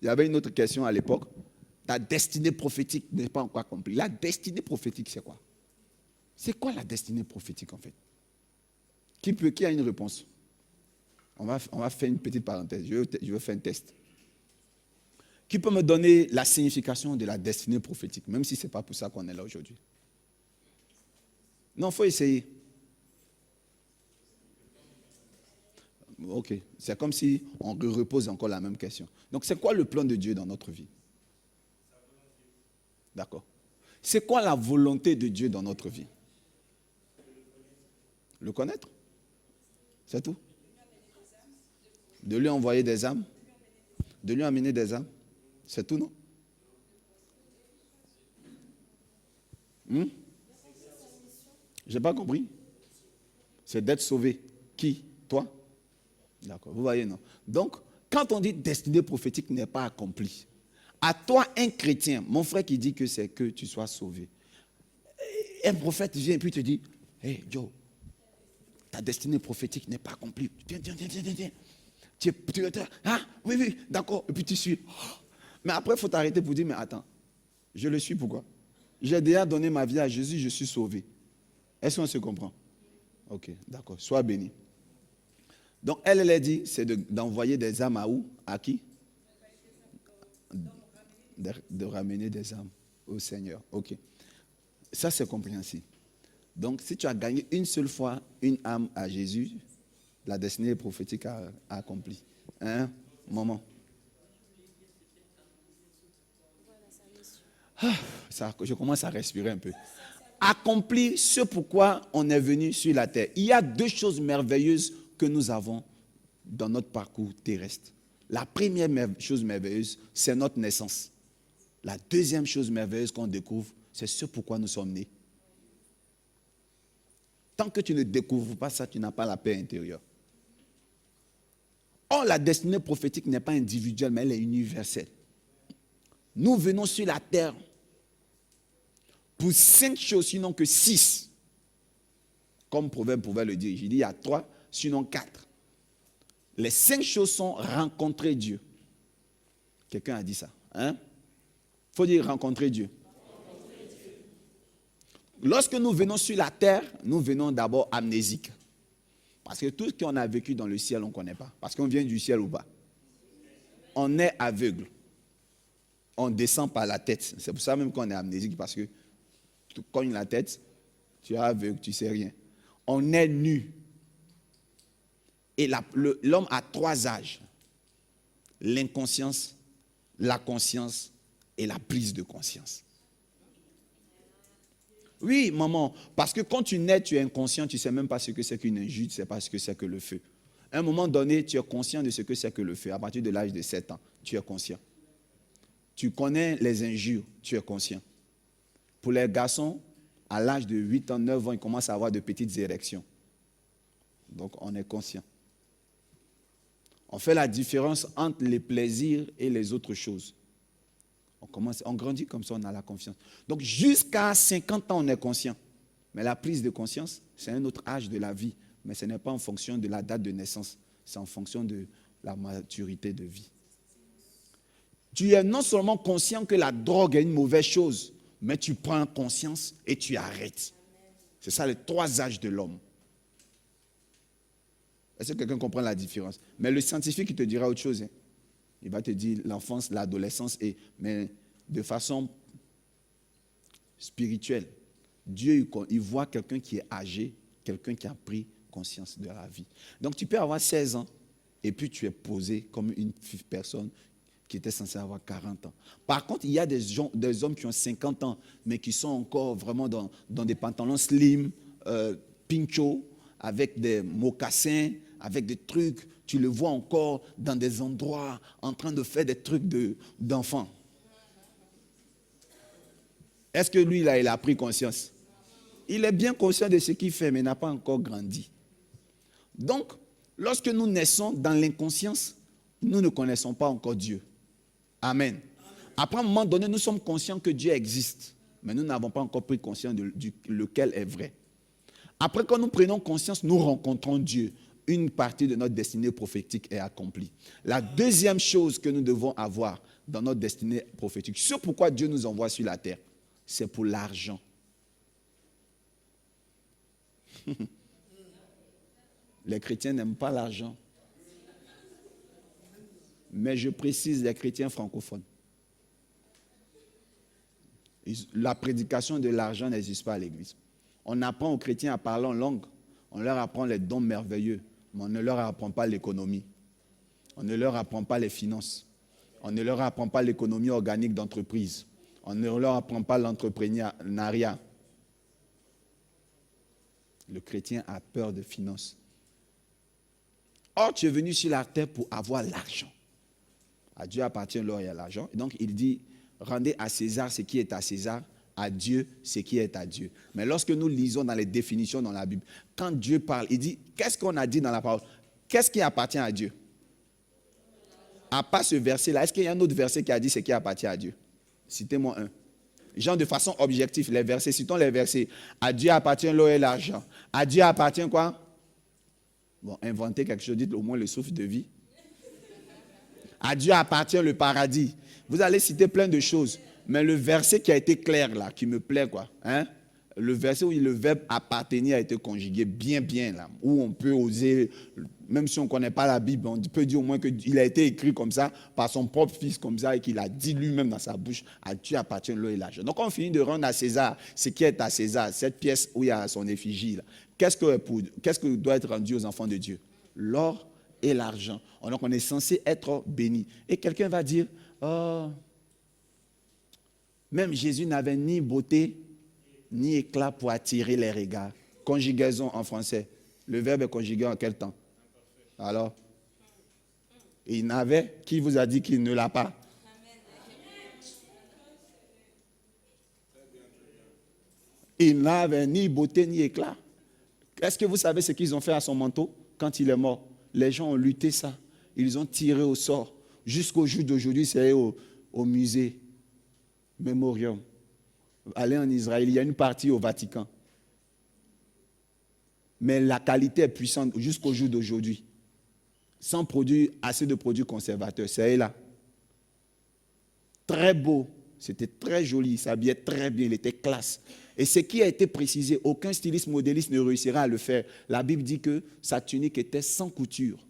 Il y avait une autre question à l'époque. Ta destinée prophétique n'est pas encore accomplie. La destinée prophétique, c'est quoi? C'est quoi la destinée prophétique en fait? Qui a une réponse? On va faire une petite parenthèse. Je vais faire un test. Qui peut me donner la signification de la destinée prophétique, même si ce n'est pas pour ça qu'on est là aujourd'hui? Non, il faut essayer. Ok, c'est comme si on repose encore la même question. Donc, c'est quoi le plan de Dieu dans notre vie? D'accord. C'est quoi la volonté de Dieu dans notre vie? Le connaître? C'est tout? De lui envoyer des âmes? De lui amener des âmes? C'est tout, non? Je n'ai pas compris. C'est d'être sauvé. Qui? Toi? D'accord, vous voyez, non? Donc, quand on dit destinée prophétique n'est pas accomplie, à toi, un chrétien, mon frère qui dit que c'est que tu sois sauvé, un prophète vient et puis te dit, hey Joe, ta destinée prophétique n'est pas accomplie. Viens. Ah, oui, d'accord. Et puis tu suis. Mais après, il faut t'arrêter pour dire, mais attends, je le suis pourquoi? J'ai déjà donné ma vie à Jésus, je suis sauvé. Est-ce qu'on se comprend? Ok, d'accord. Sois béni. Donc, elle a dit, c'est d'envoyer des âmes à où? À qui? De ramener des âmes au Seigneur. Ok. Ça, c'est compréhensible. Donc, si tu as gagné une seule fois une âme à Jésus, la destinée prophétique a accompli. Hein, maman? Je commence à respirer un peu. Accomplir ce pourquoi on est venu sur la terre. Il y a deux choses merveilleuses que nous avons dans notre parcours terrestre. La première chose merveilleuse, c'est notre naissance. La deuxième chose merveilleuse qu'on découvre, c'est ce pourquoi nous sommes nés. Tant que tu ne découvres pas ça, tu n'as pas la paix intérieure. Or, la destinée prophétique n'est pas individuelle, mais elle est universelle. Nous venons sur la terre pour 5 choses, sinon que 6. Comme Proverbe pouvait le dire. J'ai dit il y a 3, sinon 4. Les 5 choses sont rencontrer Dieu. Quelqu'un a dit ça. Hein? Il faut dire rencontrer Dieu. Lorsque nous venons sur la terre, nous venons d'abord amnésiques. Parce que tout ce qu'on a vécu dans le ciel, on ne connaît pas. Parce qu'on vient du ciel ou pas. On est aveugle. On descend par la tête. C'est pour ça même qu'on est amnésique. Parce que tu cognes la tête, tu es aveugle, tu ne sais rien. On est nu. Et l'homme a 3 âges. L'inconscience, la conscience et la prise de conscience. Oui, maman, parce que quand tu nais, tu es inconscient, tu ne sais même pas ce que c'est qu'une injure, tu ne sais pas ce que c'est que le feu. À un moment donné, tu es conscient de ce que c'est que le feu. À partir de l'âge de 7 ans, tu es conscient. Tu connais les injures, tu es conscient. Pour les garçons, à l'âge de 8 ans, 9 ans, ils commencent à avoir de petites érections. Donc, on est conscient. On fait la différence entre les plaisirs et les autres choses. On grandit comme ça, on a la confiance. Donc, jusqu'à 50 ans, on est conscient. Mais la prise de conscience, c'est un autre âge de la vie. Mais ce n'est pas en fonction de la date de naissance. C'est en fonction de la maturité de vie. Tu es non seulement conscient que la drogue est une mauvaise chose, mais tu prends conscience et tu arrêtes. C'est ça les 3 âges de l'homme. Est-ce que quelqu'un comprend la différence? Mais le scientifique, il te dira autre chose. Hein. Il va te dire l'enfance, l'adolescence, mais de façon spirituelle. Dieu, il voit quelqu'un qui est âgé, quelqu'un qui a pris conscience de la vie. Donc tu peux avoir 16 ans et puis tu es posé comme une personne qui était censée avoir 40 ans. Par contre, il y a des hommes qui ont 50 ans, mais qui sont encore vraiment dans des pantalons slim, pincho, avec des mocassins, avec des trucs. Tu le vois encore dans des endroits en train de faire des trucs d'enfants. Est-ce que lui, là, il a pris conscience? Il est bien conscient de ce qu'il fait, mais n'a pas encore grandi. Donc, lorsque nous naissons dans l'inconscience, nous ne connaissons pas encore Dieu. Amen. Après un moment donné, nous sommes conscients que Dieu existe, mais nous n'avons pas encore pris conscience de lequel est vrai. Après, quand nous prenons conscience, nous rencontrons Dieu. une partie de notre destinée prophétique est accomplie. La deuxième chose que nous devons avoir dans notre destinée prophétique, ce pourquoi Dieu nous envoie sur la terre, c'est pour l'argent. Les chrétiens n'aiment pas l'argent. Mais je précise les chrétiens francophones. La prédication de l'argent n'existe pas à l'église. On apprend aux chrétiens à parler en langue. On leur apprend les dons merveilleux, mais on ne leur apprend pas l'économie. On ne leur apprend pas les finances. On ne leur apprend pas l'économie organique d'entreprise. On ne leur apprend pas l'entrepreneuriat. Le chrétien a peur de finances. Or, tu es venu sur la terre pour avoir l'argent. À Dieu appartient l'or et l'argent. Et donc, il dit, rendez à César ce qui est à César, à Dieu ce qui est à Dieu. Mais lorsque nous lisons dans les définitions dans la Bible, quand Dieu parle, il dit, qu'est-ce qu'on a dit dans la parole? Qu'est-ce qui appartient à Dieu? À part ce verset-là, est-ce qu'il y a un autre verset qui a dit ce qui appartient à Dieu? Citez-moi un. Genre de façon objective, les versets, citons les versets. À Dieu appartient l'or et l'argent. À Dieu appartient quoi? Bon, inventez quelque chose, dites au moins le souffle de vie. À Dieu appartient le paradis. Vous allez citer plein de choses. Mais le verset qui a été clair là, qui me plaît quoi, hein? Le verset où le verbe appartenir a été conjugué bien là, où on peut oser, même si on ne connaît pas la Bible, on peut dire au moins qu'il a été écrit comme ça, par son propre fils comme ça, et qu'il a dit lui-même dans sa bouche, à Dieu appartient l'or et l'argent. Donc on finit de rendre à César ce qui est à César, cette pièce où il y a son effigie là. Qu'est-ce que doit être rendu aux enfants de Dieu? L'or et l'argent. Donc on est censé être béni. Et quelqu'un va dire, oh, même Jésus n'avait ni beauté, ni éclat pour attirer les regards. Conjugaison en français. Le verbe est conjugué en quel temps? Alors, il n'avait, qui vous a dit qu'il ne l'a pas? Il n'avait ni beauté ni éclat. Est-ce que vous savez ce qu'ils ont fait à son manteau quand il est mort? Les gens ont lutté ça. Ils ont tiré au sort. Jusqu'au jour d'aujourd'hui, c'est au musée Memorium. Allez en Israël, il y a une partie au Vatican. Mais la qualité est puissante jusqu'au jour d'aujourd'hui. Sans produire assez de produits conservateurs. C'est là. Très beau. C'était très joli. Il s'habillait très bien. Il était classe. Et ce qui a été précisé, aucun styliste modéliste ne réussira à le faire. La Bible dit que sa tunique était sans couture.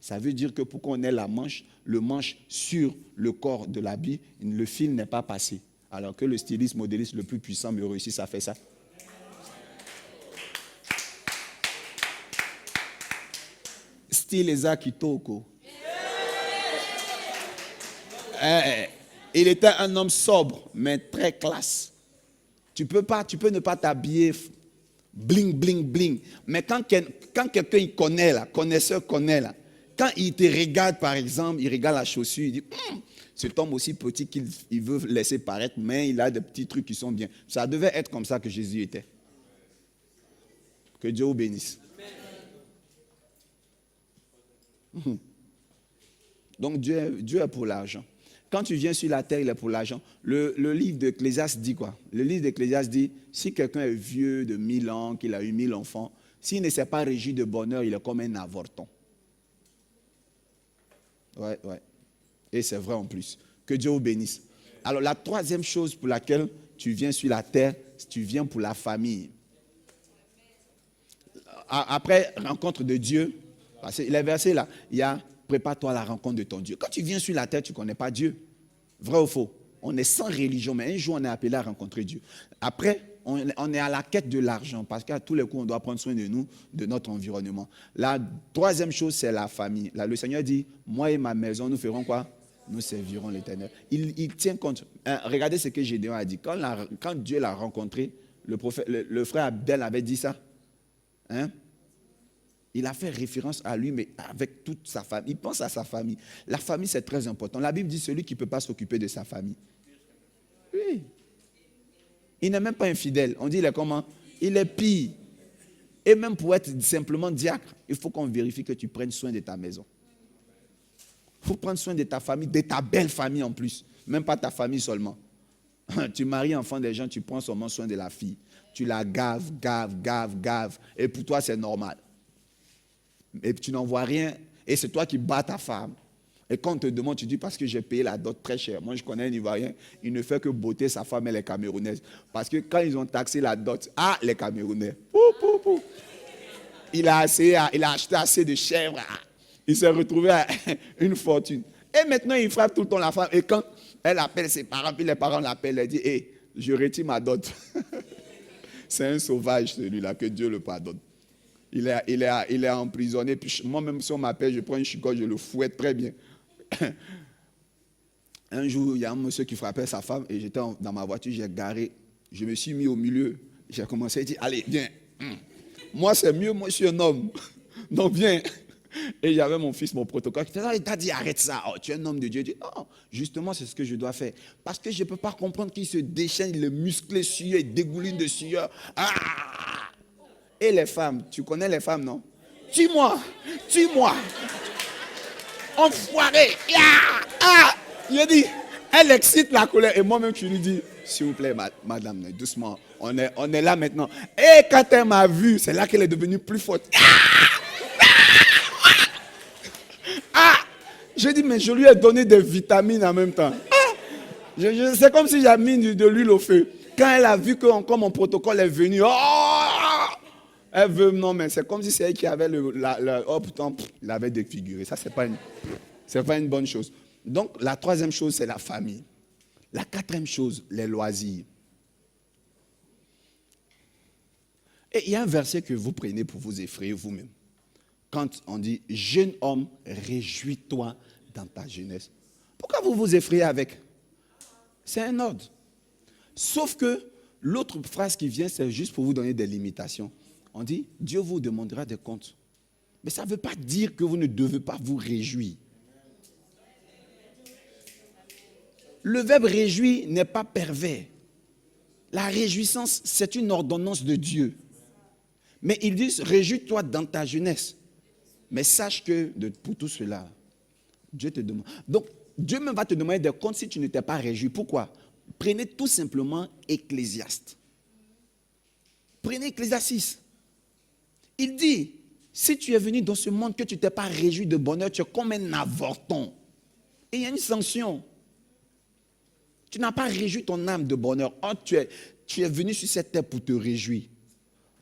Ça veut dire que pour qu'on ait le manche sur le corps de l'habit, le fil n'est pas passé. Alors que le styliste modéliste le plus puissant me réussit à faire ça. Style Eza Kitoko. Il était un homme sobre, mais très classe. Tu peux ne pas t'habiller bling, bling, bling. Mais quand quelqu'un connaît, là, connaisseur connaît, là, quand il te regarde, par exemple, il regarde la chaussure, il dit, cet homme aussi petit qu'il veut laisser paraître, mais il a des petits trucs qui sont bien. Ça devait être comme ça que Jésus était. Que Dieu vous bénisse. Donc Dieu est pour l'argent. Quand tu viens sur la terre, il est pour l'argent. Le livre d'Ecclésiaste dit quoi? Le livre d'Ecclésiaste dit, si quelqu'un est vieux de 1000 ans, qu'il a eu 1000 enfants, s'il ne s'est pas régi de bonheur, il est comme un avorton. Ouais. Et c'est vrai en plus. Que Dieu vous bénisse. Alors la troisième chose pour laquelle tu viens sur la terre, tu viens pour la famille. Après rencontre de Dieu, parce que les versets là, il y a prépare-toi à la rencontre de ton Dieu. Quand tu viens sur la terre, tu ne connais pas Dieu. Vrai ou faux? On est sans religion, mais un jour on est appelé à rencontrer Dieu. Après, on est à la quête de l'argent, parce qu'à tous les coups, on doit prendre soin de nous, de notre environnement. La troisième chose, c'est la famille. Là, le Seigneur dit, moi et ma maison, nous ferons quoi? Nous servirons l'Éternel. Il tient compte. Regardez ce que Gédéon a dit. Quand Dieu l'a rencontré, le frère Abdel avait dit ça. Hein? Il a fait référence à lui, mais avec toute sa famille. Il pense à sa famille. La famille, c'est très important. La Bible dit celui qui ne peut pas s'occuper de sa famille. Oui. Il n'est même pas infidèle. On dit, il est comment? Il est pire. Et même pour être simplement diacre, il faut qu'on vérifie que tu prennes soin de ta maison. Il faut prendre soin de ta famille, de ta belle famille en plus. Même pas ta famille seulement. Tu maries enfant des gens, tu prends seulement soin de la fille. Tu la gaves. Et pour toi, c'est normal. et tu n'en vois rien, et c'est toi qui bats ta femme. Et quand on te demande, tu dis parce que j'ai payé la dot très cher. Moi, je connais un Ivoirien, il ne fait que botter sa femme, elle est camerounaise. Parce que quand ils ont taxé la dot, les Camerounais, il a acheté assez de chèvres, il s'est retrouvé à une fortune. Et maintenant, il frappe tout le temps la femme. Et quand elle appelle ses parents, puis les parents l'appellent, elle dit, hé, je retire ma dot. C'est un sauvage celui-là, que Dieu le pardonne. Il est emprisonné. Puis moi-même, si on m'appelle, je prends une chicotte, je le fouette très bien. Un jour, il y a un monsieur qui frappait sa femme et j'étais dans ma voiture, j'ai garé. Je me suis mis au milieu. J'ai commencé à dire, allez, viens. Moi, c'est mieux, moi, je suis un homme. Donc, viens. Et j'avais mon fils, mon protocole, qui disait, il t'a dit, arrête ça. Oh, tu es un homme de Dieu. Je dis, non, justement, c'est ce que je dois faire. Parce que je ne peux pas comprendre qu'il se déchaîne, le musclé sueur, il dégouline de sueur. Et les femmes, tu connais les femmes, non? Tue-moi, tue-moi. Enfoiré. Je dis, elle excite la colère. Et moi-même, tu lui dis, s'il vous plaît, madame, doucement. On est là maintenant. Et quand elle m'a vu, c'est là qu'elle est devenue plus forte. Je dis, mais je lui ai donné des vitamines en même temps. C'est comme si j'avais mis de l'huile au feu. Quand elle a vu que encore mon protocole est venu, elle veut, non, mais c'est comme si c'est elle qui avait pourtant, il avait défiguré. Ça, c'est pas une bonne chose. Donc, la troisième chose, c'est la famille. La quatrième chose, les loisirs. Et il y a un verset que vous prenez pour vous effrayer vous-même. Quand on dit, jeune homme, réjouis-toi dans ta jeunesse. Pourquoi vous vous effrayez avec? C'est un ordre. Sauf que l'autre phrase qui vient, c'est juste pour vous donner des limitations. On dit, Dieu vous demandera des comptes. Mais ça ne veut pas dire que vous ne devez pas vous réjouir. Le verbe réjouir n'est pas pervers. La réjouissance, c'est une ordonnance de Dieu. Mais il dit, réjouis-toi dans ta jeunesse. Mais sache que pour tout cela, Dieu te demande. Donc, Dieu même va te demander des comptes si tu ne t'es pas réjoui. Pourquoi? Prenez tout simplement Ecclésiaste. Prenez Ecclésiaste 6. Il dit, si tu es venu dans ce monde que tu ne t'es pas réjoui de bonheur, tu es comme un avorton. Et il y a une sanction. Tu n'as pas réjoui ton âme de bonheur. Or, tu es venu sur cette terre pour te réjouir.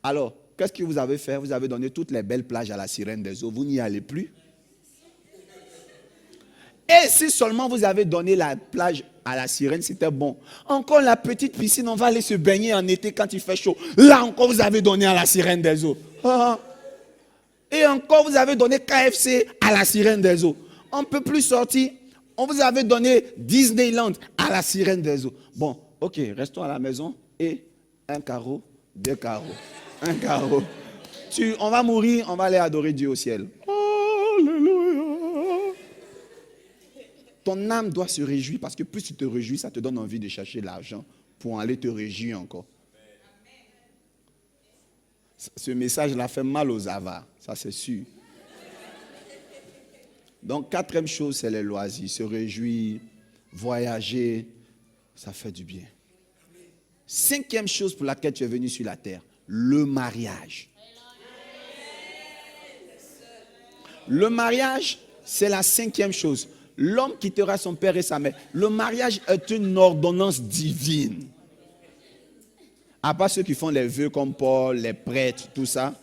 Alors, qu'est-ce que vous avez fait? Vous avez donné toutes les belles plages à la sirène des eaux. Vous n'y allez plus. Et si seulement vous avez donné la plage à la sirène, c'était bon. Encore la petite piscine, on va aller se baigner en été quand il fait chaud. Là encore, vous avez donné à la sirène des eaux. Et encore, vous avez donné KFC à la sirène des eaux. On ne peut plus sortir. On vous avait donné Disneyland à la sirène des eaux. Bon, ok, restons à la maison. Et un carreau, deux carreaux, un carreau. On va mourir, on va aller adorer Dieu au ciel. Alléluia. Ton âme doit se réjouir parce que plus tu te réjouis, ça te donne envie de chercher l'argent pour aller te réjouir encore. Ce message-là fait mal aux avares, ça c'est sûr. Donc, quatrième chose, c'est les loisirs. Se réjouir, voyager, ça fait du bien. Cinquième chose pour laquelle tu es venu sur la terre, le mariage. Le mariage, c'est la cinquième chose. L'homme quittera son père et sa mère. Le mariage est une ordonnance divine. À part ceux qui font les vœux comme Paul, les prêtres, tout ça.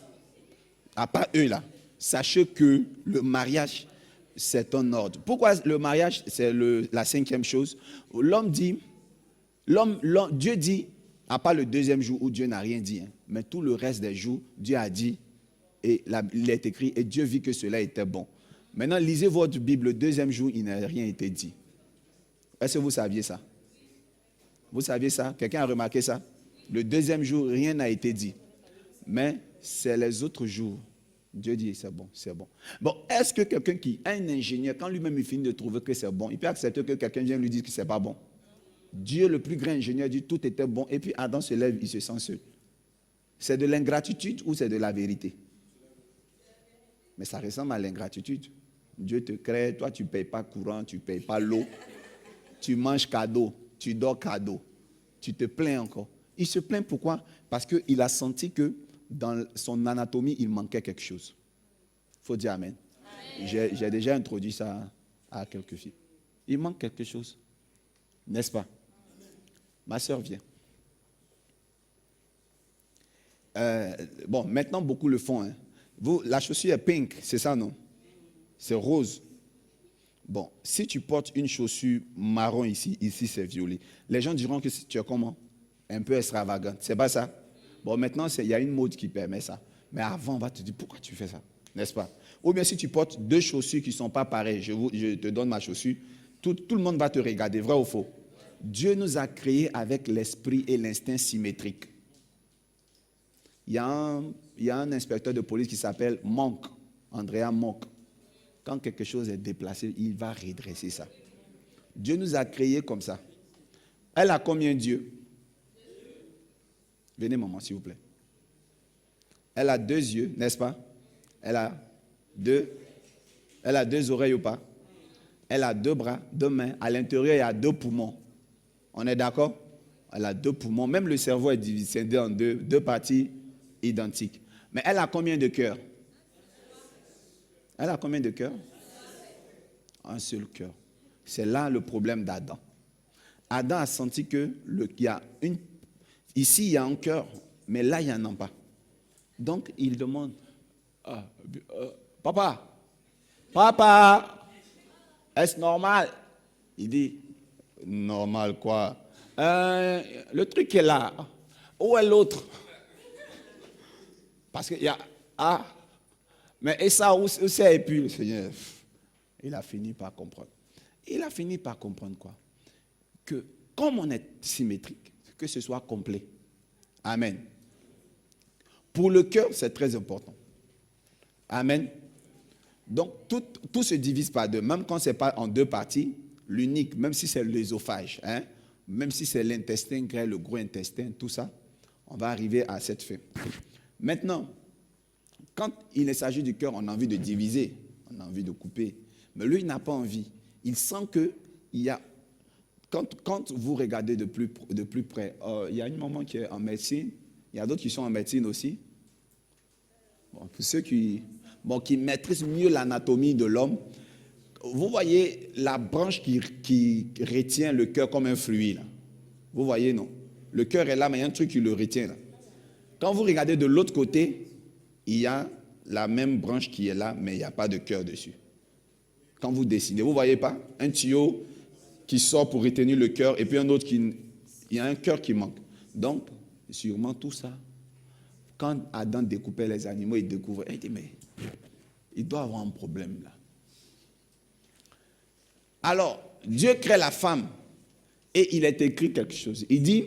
À part eux là. Sachez que le mariage, c'est un ordre. Pourquoi le mariage, c'est la cinquième chose? Dieu dit, à part le deuxième jour où Dieu n'a rien dit, mais tout le reste des jours, Dieu a dit, et il est écrit, et Dieu vit que cela était bon. Maintenant, lisez votre Bible, le deuxième jour, il n'a rien été dit. Est-ce que vous saviez ça? Vous saviez ça? Quelqu'un a remarqué ça? Le deuxième jour, rien n'a été dit. Mais c'est les autres jours. Dieu dit, c'est bon, c'est bon. Bon, est-ce que quelqu'un qui est un ingénieur, quand lui-même il finit de trouver que c'est bon, il peut accepter que quelqu'un vienne lui dire que c'est pas bon? Dieu, le plus grand ingénieur, dit tout était bon. Et puis Adam se lève, il se sent seul. C'est de l'ingratitude ou c'est de la vérité? Mais ça ressemble à l'ingratitude. Dieu te crée, toi tu ne payes pas courant, tu ne payes pas l'eau, tu manges cadeau, tu dors cadeau, tu te plains encore. Il se plaint pourquoi? Parce qu'il a senti que dans son anatomie, il manquait quelque chose. faut dire Amen. J'ai déjà introduit ça à quelques filles. Il manque quelque chose, n'est-ce pas? Ma soeur vient. Bon, maintenant, beaucoup le font. Hein. Vous, la chaussure est pink, c'est ça, non? C'est rose. Bon, si tu portes une chaussure marron ici c'est violet. Les gens diront que tu es comment? Un peu extravagante. C'est pas ça? Bon, maintenant, il y a une mode qui permet ça. Mais avant, on va te dire, pourquoi tu fais ça? N'est-ce pas? Ou bien si tu portes deux chaussures qui ne sont pas pareilles, je te donne ma chaussure, tout le monde va te regarder, vrai ou faux? Dieu nous a créés avec l'esprit et l'instinct symétriques. Il y a un inspecteur de police qui s'appelle Monk, Andrea Monk. Quand quelque chose est déplacé, il va redresser ça. Dieu nous a créés comme ça. Elle a combien d'yeux? Venez, maman, s'il vous plaît. Elle a 2 yeux, n'est-ce pas? Elle a 2 oreilles ou pas? Elle a 2 bras, 2 mains. À l'intérieur, il y a 2 poumons. On est d'accord? Elle a 2 poumons. Même le cerveau est divisé en deux parties identiques. Mais elle a combien de cœurs? Elle a combien de cœurs? Un seul cœur. C'est là le problème d'Adam. Adam a senti que ici, il y a un cœur, mais là, il n'y en a pas. Donc, il demande, papa, est-ce normal? Il dit, normal quoi? Le truc est là. Où est l'autre? Parce qu'il y a, mais et ça, où c'est? Et puis le Seigneur, il a fini par comprendre. Il a fini par comprendre quoi? Que comme on est symétrique, que ce soit complet. Amen. Pour le cœur, c'est très important. Amen. Donc, tout ne se divise pas deux. Même quand ce n'est pas en 2 parties, l'unique, même si c'est l'œsophage, hein, même si c'est l'intestin grêle, le gros intestin, tout ça, on va arriver à cette fin. Maintenant, quand il s'agit du cœur, on a envie de diviser, on a envie de couper. Mais lui, il n'a pas envie. Il sent qu'il y a... Quand vous regardez de plus près, il y a une maman qui est en médecine, il y a d'autres qui sont en médecine aussi. Bon, pour ceux qui maîtrisent mieux l'anatomie de l'homme, vous voyez la branche qui retient le cœur comme un fluide. Là. Vous voyez, non? Le cœur est là, mais il y a un truc qui le retient. Là. Quand vous regardez de l'autre côté, il y a la même branche qui est là, mais il n'y a pas de cœur dessus. Quand vous dessinez, vous ne voyez pas? Un tuyau qui sort pour retenir le cœur, et puis un autre il y a un cœur qui manque. Donc, sûrement tout ça, quand Adam découpait les animaux, il découvrait, il dit, mais il doit avoir un problème là. Alors, Dieu crée la femme, et il est écrit quelque chose. Il dit,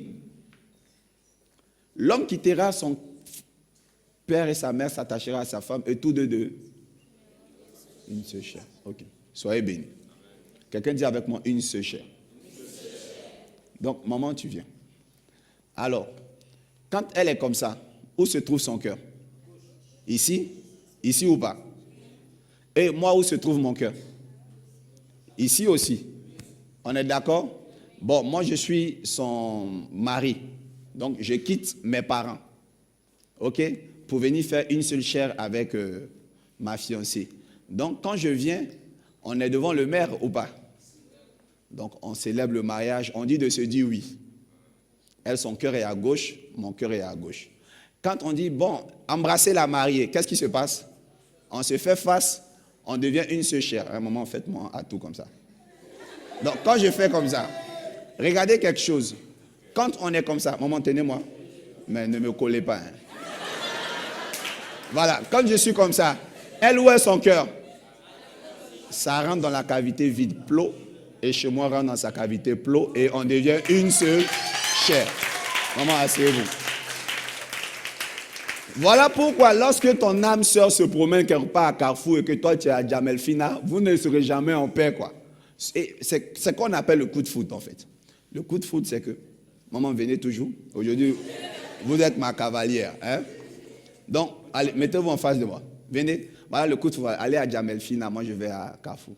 l'homme quittera son père et sa mère, s'attachera à sa femme, et tous deux, une seule chair. Ok, soyez bénis. Quelqu'un dit avec moi, une seule chair. Donc, maman, tu viens. Alors, quand elle est comme ça, où se trouve son cœur? Ici? Ici ou pas? Et moi, où se trouve mon cœur? Ici aussi. On est d'accord? Bon, moi, je suis son mari. Donc, je quitte mes parents. OK? Pour venir faire une seule chair avec ma fiancée. Donc, quand je viens, on est devant le maire ou pas? Donc, on célèbre le mariage. On dit de se dire oui. Elle, son cœur est à gauche, mon cœur est à gauche. Quand on dit, bon, embrasser la mariée, qu'est-ce qui se passe? On se fait face, on devient une seule chair. À un moment, faites-moi à tout comme ça. Donc, quand je fais comme ça, regardez quelque chose. Quand on est comme ça, maman, tenez-moi, mais ne me collez pas. Hein. Voilà, quand je suis comme ça, elle, où est son cœur? Ça rentre dans la cavité vide, plot, et chez moi rentre dans sa cavité, plot, et on devient une seule chair. Maman, asseyez-vous. Voilà pourquoi lorsque ton âme sœur se promène quelque part à Carrefour et que toi tu es à Jamelfina, vous ne serez jamais en paix, quoi. C'est ce qu'on appelle le coup de foot, en fait. Le coup de foot, c'est que, maman, venez toujours. Aujourd'hui, vous êtes ma cavalière. Hein? Donc, allez, mettez-vous en face de moi. Venez. Voilà le coup de foot. Allez à Jamelfina, moi je vais à Carrefour.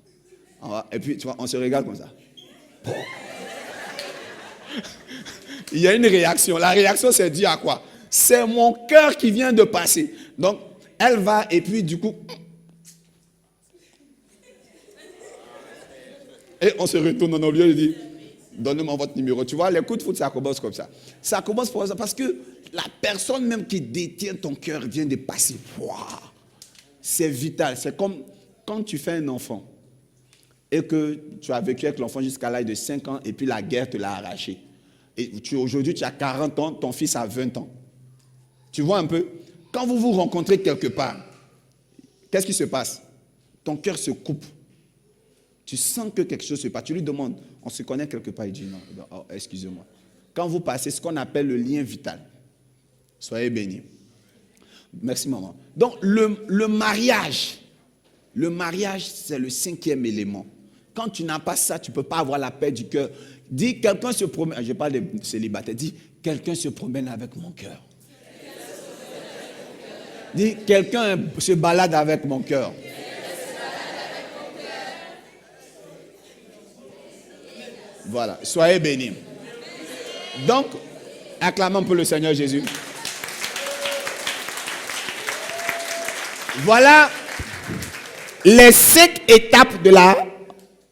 Et puis, tu vois, on se regarde comme ça. Il y a une réaction. La réaction, c'est dû à quoi? C'est mon cœur qui vient de passer. Donc, elle va et puis du coup, Et on se retourne, on a oublié de dire, donnez-moi votre numéro. Tu vois, les coups de foot, ça commence comme ça. Ça commence pour ça, parce que la personne même qui détient ton cœur vient de passer. Waouh! C'est vital. C'est comme quand tu fais un enfant et que tu as vécu avec l'enfant jusqu'à l'âge de 5 ans et puis la guerre te l'a arraché. Et aujourd'hui, tu as 40 ans, ton fils a 20 ans. Tu vois un peu? Quand vous vous rencontrez quelque part, qu'est-ce qui se passe? Ton cœur se coupe. Tu sens que quelque chose se passe. Tu lui demandes, on se connaît quelque part. Il dit non, oh, excusez-moi. Quand vous passez ce qu'on appelle le lien vital, soyez bénis. Merci maman. Donc le mariage, c'est le 5e élément. Quand tu n'as pas ça, tu ne peux pas avoir la paix du cœur. Dis, quelqu'un se promène, je parle des célibataires, dis, quelqu'un se promène avec mon cœur. Dis, quelqu'un se balade avec mon cœur. Voilà, soyez bénis. Donc, acclamons pour le Seigneur Jésus. Voilà les 5 étapes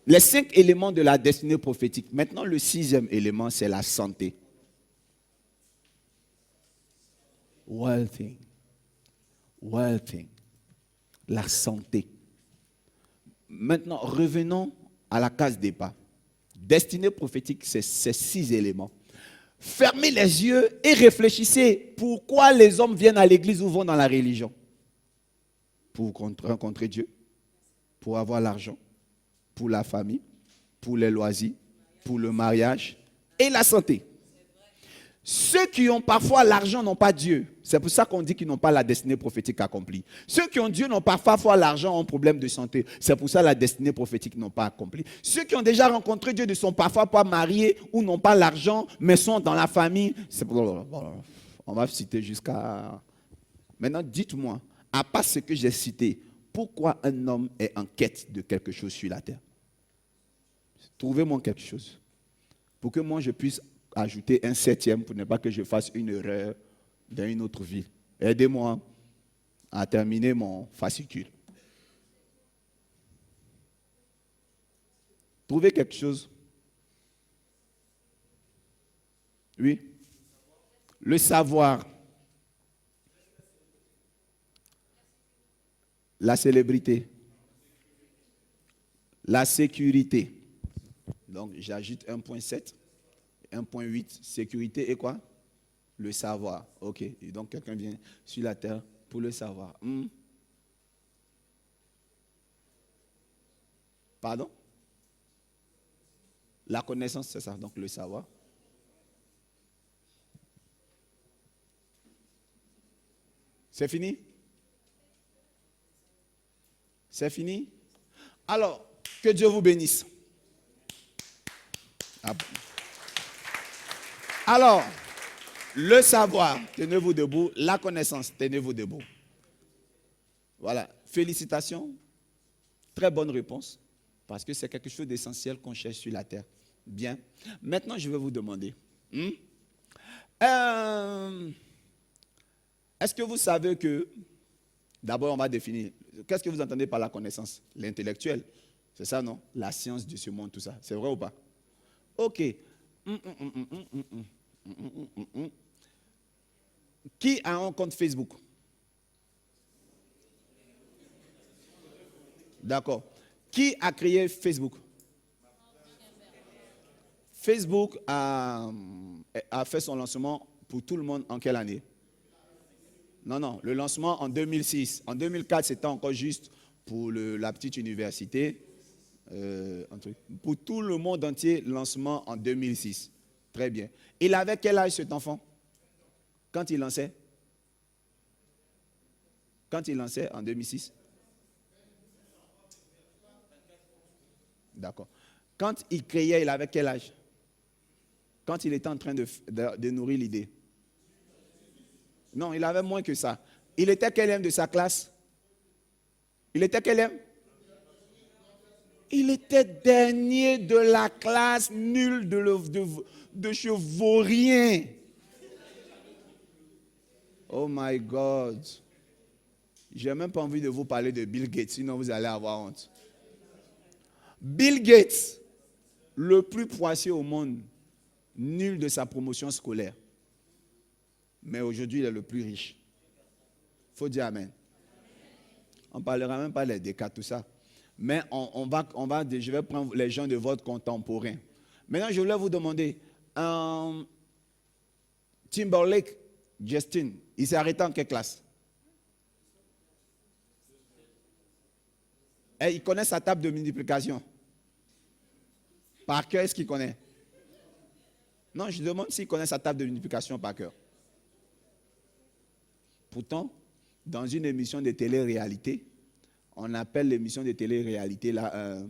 les 5 éléments de la destinée prophétique. Maintenant, le 6e élément, c'est la santé. Well-being. La santé. Maintenant, revenons à la case départ. Destinée prophétique, c'est ces 6 éléments. Fermez les yeux et réfléchissez. Pourquoi les hommes viennent à l'église ou vont dans la religion? Pour rencontrer Dieu, pour avoir l'argent, pour la famille, pour les loisirs, pour le mariage et la santé. Ceux qui ont parfois l'argent n'ont pas Dieu. C'est pour ça qu'on dit qu'ils n'ont pas la destinée prophétique accomplie. Ceux qui ont Dieu n'ont pas parfois l'argent, ont problème de santé. C'est pour ça que la destinée prophétique n'ont pas accomplie. Ceux qui ont déjà rencontré Dieu ne sont parfois pas mariés ou n'ont pas l'argent, mais sont dans la famille. On va citer jusqu'à... Maintenant, dites-moi, à part ce que j'ai cité, pourquoi un homme est en quête de quelque chose sur la terre? Trouvez-moi quelque chose. Pour que moi je puisse ajouter un 7e pour ne pas que je fasse une erreur dans une autre vie. Aidez-moi à terminer mon fascicule. Trouvez quelque chose. Oui. Le savoir. La célébrité. La sécurité. Donc, j'ajoute 1.7. 1.8, sécurité et quoi? Le savoir. Ok. Et donc, quelqu'un vient sur la terre pour le savoir. Pardon? La connaissance, c'est ça. Donc, le savoir. C'est fini? C'est fini? Alors, que Dieu vous bénisse. Alors, le savoir, tenez-vous debout. La connaissance, tenez-vous debout. Voilà. Félicitations. Très bonne réponse. Parce que c'est quelque chose d'essentiel qu'on cherche sur la terre. Bien. Maintenant, je vais vous demander. Est-ce que vous savez que... D'abord, on va définir. Qu'est-ce que vous entendez par la connaissance? L'intellectuel. C'est ça, non? La science de ce monde, tout ça. C'est vrai ou pas? Ok. Qui a un compte Facebook? D'accord. Qui a créé Facebook? Facebook a fait son lancement pour tout le monde en quelle année? Non, le lancement en 2006. En 2004, c'était encore juste pour la petite université. Pour tout le monde entier, lancement en 2006. Très bien. Il avait quel âge cet enfant? Quand il lançait? Quand il lançait en 2006? D'accord. Quand il créait, il avait quel âge? Quand il était en train de nourrir l'idée? Non, il avait moins que ça. Il était quel de sa classe? Il était quel? Il était dernier de la classe, nul de chez vaurien. Oh my God. Je n'ai même pas envie de vous parler de Bill Gates, sinon vous allez avoir honte. Bill Gates, le plus poisseux au monde, nul de sa promotion scolaire. Mais aujourd'hui, il est le plus riche. Il faut dire Amen. On ne parlera même pas des cas, tout ça. Mais je vais prendre les gens de votre contemporain. Maintenant, je voulais vous demander, Timberlake, Justin, il s'est arrêté en quelle classe? Et il connaît sa table de multiplication. Par cœur, est-ce qu'il connaît? Non, je demande s'il connaît sa table de multiplication par cœur. Pourtant, dans une émission de télé-réalité, on appelle l'émission de télé-réalité là,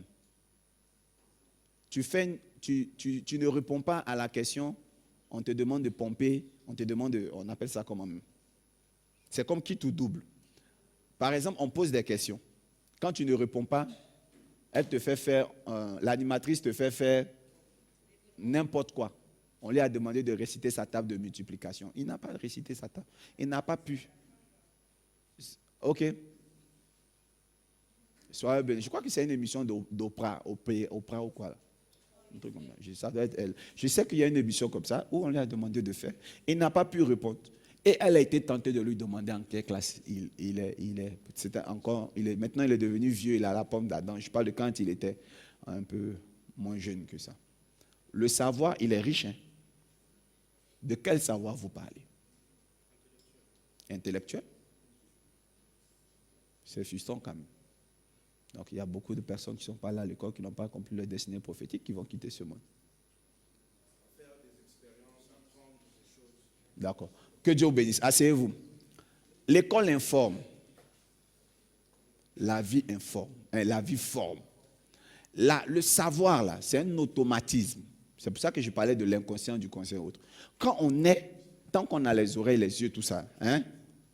tu ne réponds pas à la question, on te demande de pomper, on appelle ça comment même. C'est comme qui tout double. Par exemple, on pose des questions. Quand tu ne réponds pas, elle te fait faire, l'animatrice te fait faire n'importe quoi. On lui a demandé de réciter sa table de multiplication. Il n'a pas récité sa table. Il n'a pas pu. Ok. Soyez bénis. Je crois que c'est une émission d'Oprah, Oprah ou quoi là. Un truc comme ça. Ça doit être elle. Je sais qu'il y a une émission comme ça où on lui a demandé de faire. Il n'a pas pu répondre. Et elle a été tentée de lui demander en quelle classe il est. Maintenant, il est devenu vieux, il a la pomme d'Adam. Je parle de quand il était un peu moins jeune que ça. Le savoir, il est riche. Hein? De quel savoir vous parlez? Intellectuel? C'est frustrant quand même. Donc, il y a beaucoup de personnes qui ne sont pas là à l'école, qui n'ont pas accompli leur destinée prophétique, qui vont quitter ce monde. Faire des expériences, apprendre des choses. D'accord. Que Dieu vous bénisse. Asseyez-vous. L'école informe. La vie informe. La vie forme. Le savoir, là, c'est un automatisme. C'est pour ça que je parlais de l'inconscient, du conscient et autres. Quand on est, tant qu'on a les oreilles, les yeux, tout ça, hein,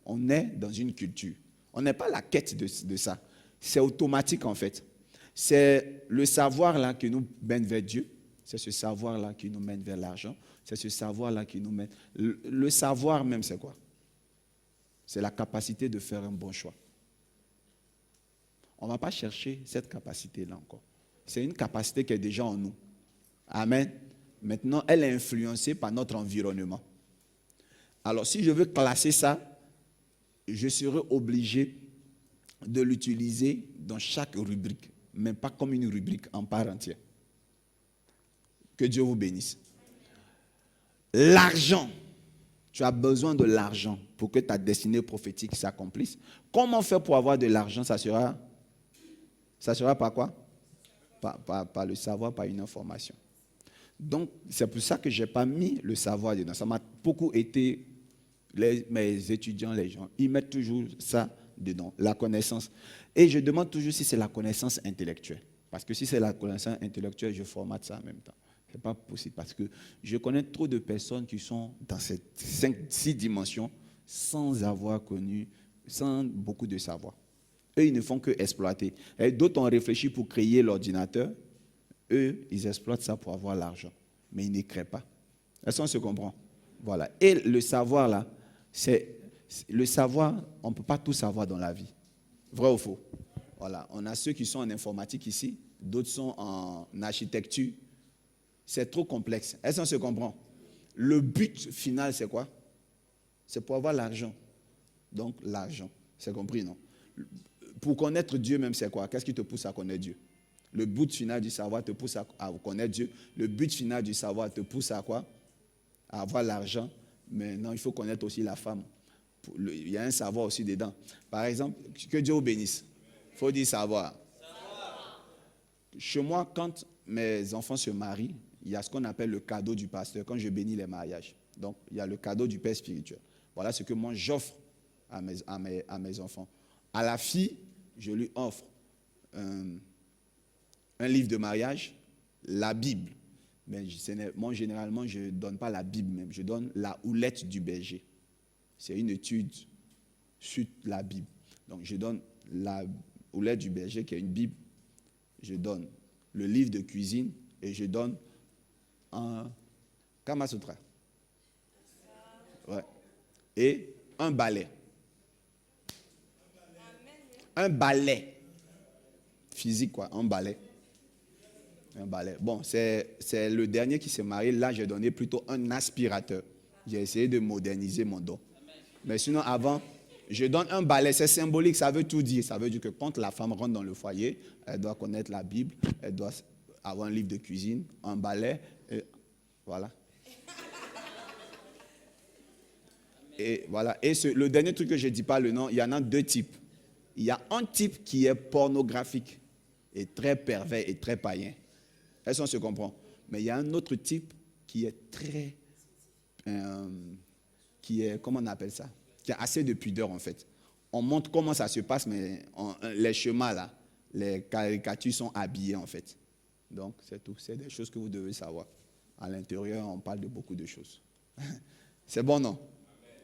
on est dans une culture. On n'est pas à la quête de ça. C'est automatique en fait. C'est le savoir là qui nous mène vers Dieu. C'est ce savoir là qui nous mène vers l'argent. C'est ce savoir là qui nous mène. Le savoir même c'est quoi? C'est la capacité de faire un bon choix. On ne va pas chercher cette capacité là encore. C'est une capacité qui est déjà en nous. Amen. Maintenant, elle est influencée par notre environnement. Alors si je veux classer ça, je serai obligé de l'utiliser dans chaque rubrique, mais pas comme une rubrique en part entière. Que Dieu vous bénisse. L'argent. Tu as besoin de l'argent pour que ta destinée prophétique s'accomplisse. Comment faire pour avoir de l'argent? Ça sera par quoi? Par le savoir, par une information. Donc, c'est pour ça que je n'ai pas mis le savoir dedans. Ça m'a beaucoup été, mes étudiants, les gens, ils mettent toujours ça dedans, la connaissance. Et je demande toujours si c'est la connaissance intellectuelle. Parce que si c'est la connaissance intellectuelle, je formate ça en même temps. Ce n'est pas possible. Parce que je connais trop de personnes qui sont dans ces 6 dimensions sans avoir connu, sans beaucoup de savoir. Eux, ils ne font que exploiter. Et d'autres ont réfléchi pour créer l'ordinateur. Eux, ils exploitent ça pour avoir l'argent. Mais ils ne créent pas. Est-ce qu'on se comprend? Voilà. Et le savoir, là, c'est... Le savoir, on ne peut pas tout savoir dans la vie. Vrai ou faux? Voilà. On a ceux qui sont en informatique ici, d'autres sont en architecture. C'est trop complexe. Est-ce qu'on se comprend? Le but final, c'est quoi? C'est pour avoir l'argent. Donc, l'argent. C'est compris, non? Pour connaître Dieu même, c'est quoi? Qu'est-ce qui te pousse à connaître Dieu? Le but final du savoir te pousse à connaître Dieu. Le but final du savoir te pousse à quoi? À avoir l'argent. Mais non, il faut connaître aussi la femme. Il y a un savoir aussi dedans. Par exemple, que Dieu vous bénisse. Il faut dire savoir. Chez moi, quand mes enfants se marient, il y a ce qu'on appelle le cadeau du pasteur, quand je bénis les mariages. Donc, il y a le cadeau du père spirituel. Voilà ce que moi, j'offre à mes enfants. À la fille, je lui offre un livre de mariage, la Bible. Mais moi, généralement, je ne donne pas la Bible même. Je donne la houlette du berger. C'est une étude sur la Bible. Donc, je donne la houlette du berger qui est une Bible. Je donne le livre de cuisine et je donne un Kama Sutra. Ouais. Et un balai. Un balai. Physique, quoi. Un balai. Un balai. Bon, c'est le dernier qui s'est marié. Là, j'ai donné plutôt un aspirateur. J'ai essayé de moderniser mon don. Mais sinon, avant, je donne un balai. C'est symbolique, ça veut tout dire. Ça veut dire que quand la femme rentre dans le foyer, elle doit connaître la Bible, elle doit avoir un livre de cuisine, un balai, et voilà. Et voilà. Et le dernier truc que je ne dis pas le nom, il y en a deux types. Il y a un type qui est pornographique et très pervers et très païen. Est-ce qu'on se comprend? Mais il y a un autre type qui est très... comment on appelle ça? Qui a assez de pudeur en fait. On montre comment ça se passe, mais les chemins là, les caricatures sont habillées en fait. Donc c'est tout. C'est des choses que vous devez savoir. À l'intérieur, on parle de beaucoup de choses. C'est bon, non?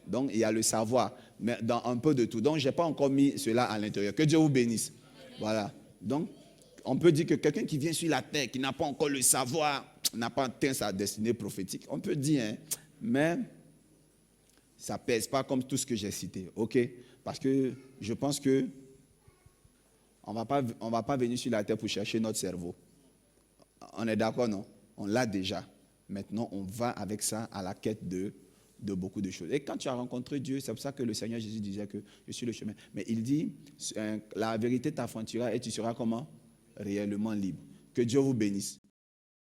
Donc il y a le savoir, mais dans un peu de tout. Donc je n'ai pas encore mis cela à l'intérieur. Que Dieu vous bénisse. Voilà. Donc on peut dire que quelqu'un qui vient sur la terre, qui n'a pas encore le savoir, n'a pas atteint sa destinée prophétique. On peut dire, hein, mais ça ne pèse pas comme tout ce que j'ai cité. OK? Parce que je pense que on ne va pas venir sur la terre pour chercher notre cerveau. On est d'accord, non? On l'a déjà. Maintenant, on va avec ça à la quête de beaucoup de choses. Et quand tu as rencontré Dieu, c'est pour ça que le Seigneur Jésus disait que je suis le chemin. Mais il dit, la vérité t'affranchira et tu seras comment? Réellement libre. Que Dieu vous bénisse.